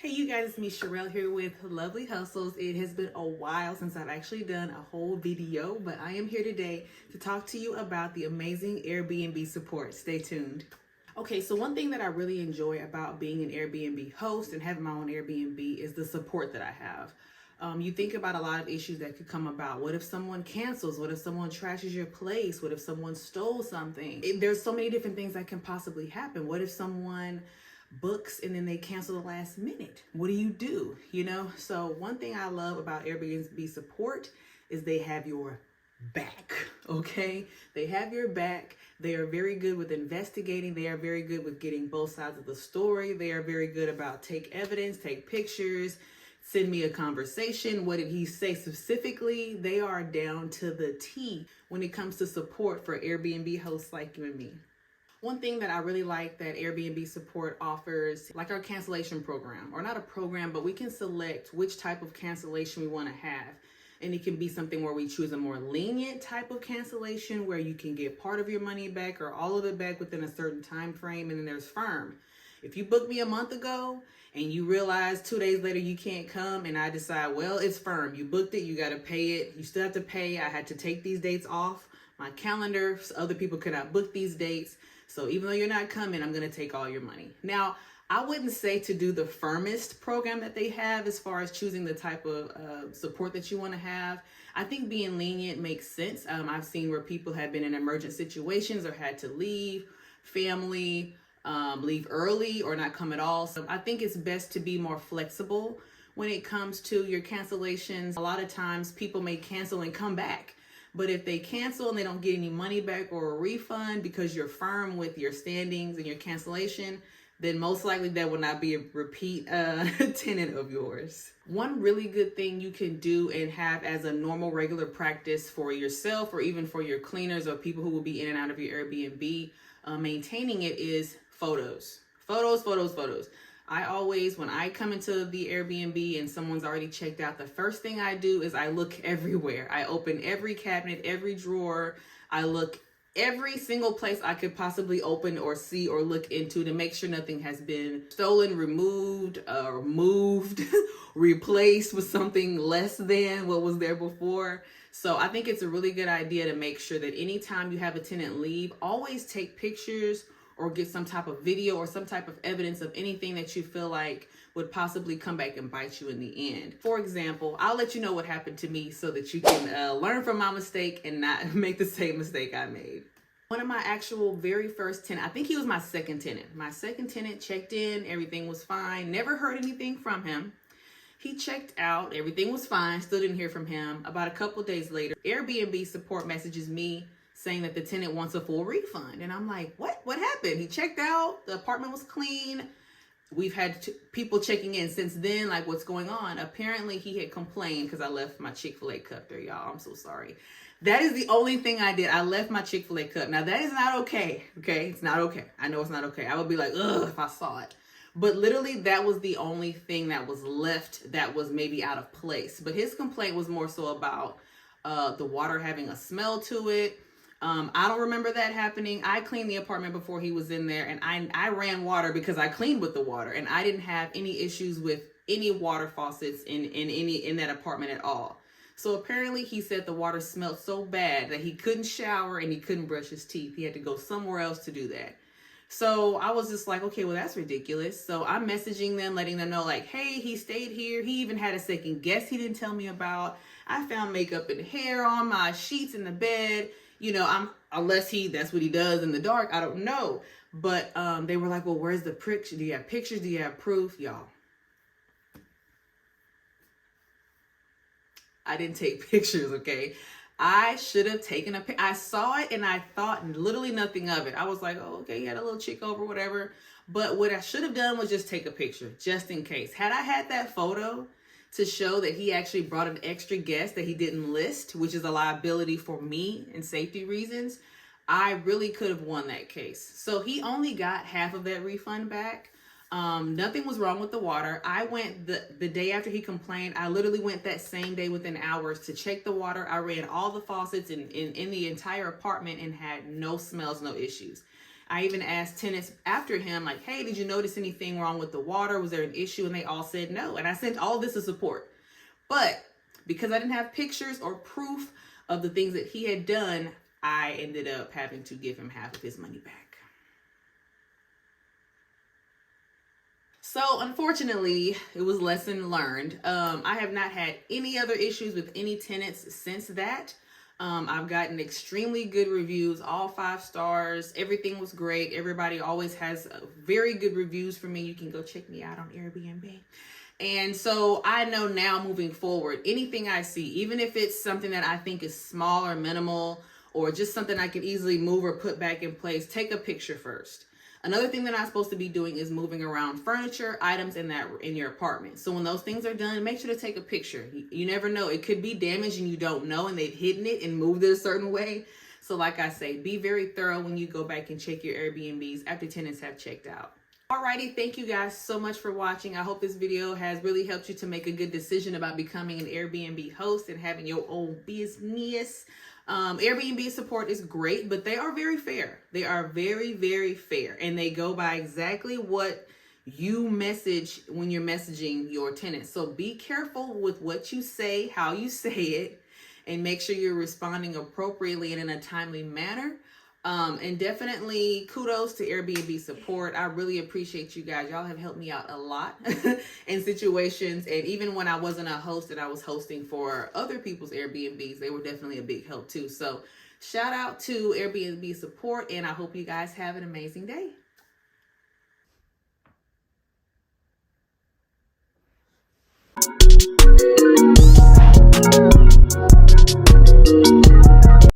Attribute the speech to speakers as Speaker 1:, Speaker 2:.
Speaker 1: Hey you guys, it's me Sherelle here with Lovely Hustles. It has been a while since I've actually done a whole video, but I am here today to talk to you about the amazing Airbnb support. Stay tuned. Okay, so one thing that I really enjoy about being an Airbnb host and having my own Airbnb is the support that I have. You think about a lot of issues that could come about. What if someone cancels? What if someone trashes your place? What if someone stole something? There's so many different things that can possibly happen. What if someone books and then they cancel the last minute? What do you do? So one thing I love about Airbnb support is they have your back. Okay, they have your back. They are very good with investigating. They are very good with getting both sides of the story. They are very good about take evidence, take pictures, send me a conversation. What did he say specifically? They are down to the T when it comes to support for Airbnb hosts like you and me. One thing that I really like that Airbnb support offers, like our cancellation program, or not a program, but we can select which type of cancellation we want to have. And it can be something where we choose a more lenient type of cancellation where you can get part of your money back or all of it back within a certain time frame. And then there's firm. If you booked me a month ago and you realize 2 days later you can't come and I decide, well, it's firm. You booked it, you got to pay it. You still have to pay. I had to take these dates off my calendar so other people could not book these dates. So even though you're not coming, I'm going to take all your money. Now, I wouldn't say to do the firmest program that they have as far as choosing the type of support that you want to have. I think being lenient makes sense. I've seen where people have been in emergent situations or had to leave, family, leave early or not come at all. So I think it's best to be more flexible when it comes to your cancellations. A lot of times people may cancel and come back. But if they cancel and they don't get any money back or a refund because you're firm with your standings and your cancellation, then most likely that will not be a repeat tenant of yours. One really good thing you can do and have as a normal regular practice for yourself or even for your cleaners or people who will be in and out of your Airbnb, maintaining it is photos. Photos. I always, when I come into the Airbnb and someone's already checked out, the first thing I do is I look everywhere. I open every cabinet, every drawer. I look every single place I could possibly open or see or look into to make sure nothing has been stolen, removed, or moved, replaced with something less than what was there before. So I think it's a really good idea to make sure that anytime you have a tenant leave, always take pictures or get some type of video or some type of evidence of anything that you feel like would possibly come back and bite you in the end. For example, I'll let you know what happened to me so that you can learn from my mistake and not make the same mistake I made. One of my actual very first tenant, I think he was my second tenant. My second tenant checked in, everything was fine, never heard anything from him. He checked out, everything was fine, still didn't hear from him. About a couple days later, Airbnb support messages me saying that the tenant wants a full refund. And I'm like, what happened? He checked out, the apartment was clean. We've had people checking in since then, like what's going on? Apparently he had complained because I left my Chick-fil-A cup there, y'all. I'm so sorry. That is the only thing I did. I left my Chick-fil-A cup. Now that is not okay, okay? It's not okay. I know it's not okay. I would be like, ugh, if I saw it. But literally that was the only thing that was left that was maybe out of place. But his complaint was more so about the water having a smell to it. I don't remember that happening. I cleaned the apartment before he was in there and I ran water because I cleaned with the water and I didn't have any issues with any water faucets in that apartment at all. So apparently he said the water smelled so bad that he couldn't shower and he couldn't brush his teeth. He had to go somewhere else to do that. So I was just like, okay, well, that's ridiculous. So I'm messaging them, letting them know like, hey, he stayed here. He even had a second guest he didn't tell me about. I found makeup and hair on my sheets in the bed. Unless that's what he does in the dark, I don't know. But they were like, well, where's the picture? Do you have pictures? Do you have proof? Y'all, I didn't take pictures, okay? I should have taken a picture. I saw it and I thought literally nothing of it. I was like, oh, okay, he had a little chick over, whatever. But what I should have done was just take a picture, just in case. Had I had that photo to show that he actually brought an extra guest that he didn't list, which is a liability for me and safety reasons, I really could have won that case. So he only got half of that refund back. Nothing was wrong with the water. I went the day after he complained. I literally went that same day within hours to check the water. I ran all the faucets in the entire apartment and had no smells, no issues. I even asked tenants after him, like, hey, did you notice anything wrong with the water? Was there an issue? And they all said no. And I sent all this as support. But because I didn't have pictures or proof of the things that he had done, I ended up having to give him half of his money back. So unfortunately, it was lesson learned. I have not had any other issues with any tenants since that. I've gotten extremely good reviews, all 5 stars. Everything was great. Everybody always has very good reviews for me. You can go check me out on Airbnb. And so I know now moving forward, anything I see, even if it's something that I think is small or minimal, or just something I can easily move or put back in place, take a picture first. Another thing that I'm supposed to be doing is moving around furniture, items in your apartment. So when those things are done, make sure to take a picture. You never know. It could be damaged and you don't know, and they've hidden it and moved it a certain way. So like I say, be very thorough when you go back and check your Airbnbs after tenants have checked out. Alrighty, thank you guys so much for watching. I hope this video has really helped you to make a good decision about becoming an Airbnb host and having your own business. Airbnb support is great, but they are very fair. They are very, very fair. And they go by exactly what you message when you're messaging your tenants. So be careful with what you say, how you say it, and make sure you're responding appropriately and in a timely manner. And definitely kudos to Airbnb support. I really appreciate you guys. Y'all have helped me out a lot in situations. And even when I wasn't a host and I was hosting for other people's Airbnbs, they were definitely a big help too. So shout out to Airbnb support, and I hope you guys have an amazing day.